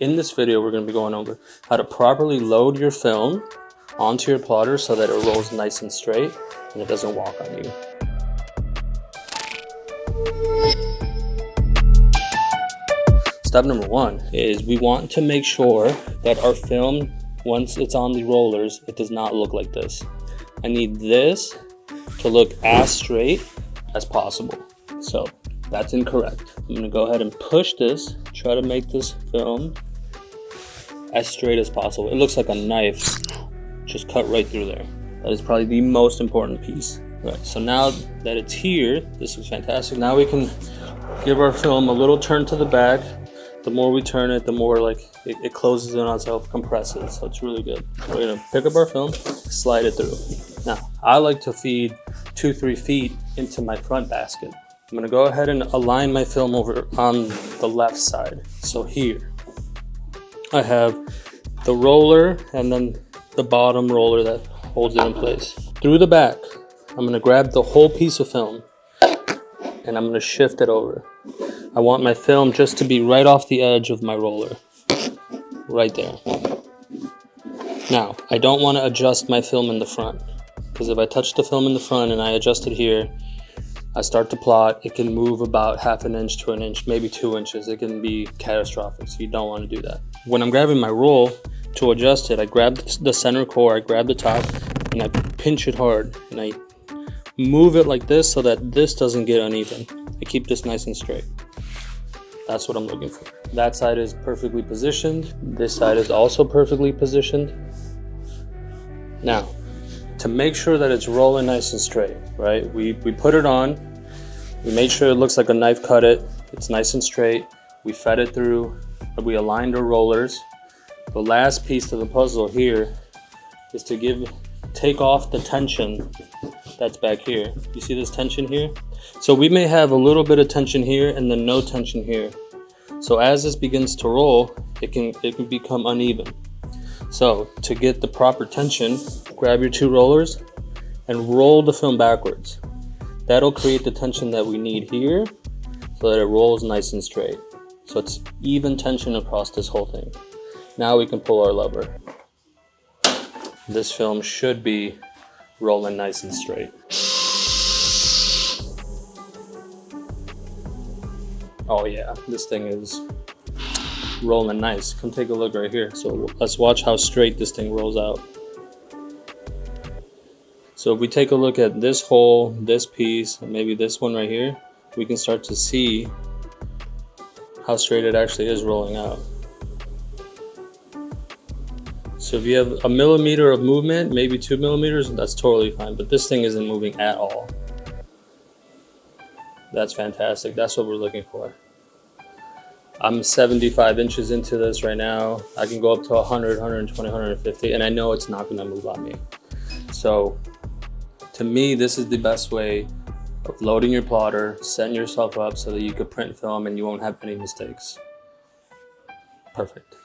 In this video, we're going to be going over how to properly load your film onto your plotter so that it rolls nice and straight and it doesn't walk on you. Step number one is we want to make sure that our film, once it's on the rollers, it does not look like this. I need this to look as straight as possible. So that's incorrect. I'm going to go ahead and push this, try to make this film as straight as possible. It looks like a knife just cut right through there. That is probably the most important piece. Right, so now that it's here, this is fantastic. Now we can give our film a little turn to the back. The more we turn it, the more like it closes in on itself, compresses. So it's really good. We're gonna pick up our film, slide it through. Now, I like to feed 2-3 feet into my front basket. I'm gonna go ahead and align my film over on the left side. So here, I have the roller and then the bottom roller that holds it in place. Through the back, I'm gonna grab the whole piece of film and I'm gonna shift it over. I want my film just to be right off the edge of my roller, right there. Now, I don't want to adjust my film in the front, because if I touch the film in the front and I adjust it here, I start to plot, it can move about 1/2 inch to an inch, maybe 2 inches. It can be catastrophic, so you don't want to do that. When I'm grabbing my roll to adjust it, I grab the center core, I grab the top, and I pinch it hard, and I move it like this so that this doesn't get uneven. I keep this nice and straight. That's what I'm looking for. That side is perfectly positioned. This side is also perfectly positioned. Now, to make sure that it's rolling nice and straight, right? We put it on, we made sure it looks like a knife cut it, it's nice and straight. We fed it through, we aligned our rollers. The last piece to the puzzle here is to take off the tension that's back here. You see this tension here? So we may have a little bit of tension here and then no tension here. So as this begins to roll, it can become uneven. So to get the proper tension, grab your 2 rollers and roll the film backwards. That'll create the tension that we need here so that it rolls nice and straight. So it's even tension across this whole thing. Now we can pull our lever. This film should be rolling nice and straight. Oh yeah, this thing is rolling nice. Come take a look right here. So let's watch how straight this thing rolls out. So if we take a look at this hole, this piece, and maybe this one right here, we can start to see how straight it actually is rolling out. So if you have 1 millimeter of movement, maybe 2 millimeters, that's totally fine, but this thing isn't moving at all. That's fantastic. That's what we're looking for. I'm 75 inches into this right now. I can go up to 100, 120, 150, and I know it's not gonna move on me. So to me, this is the best way of loading your plotter, setting yourself up so that you could print film and you won't have any mistakes. Perfect.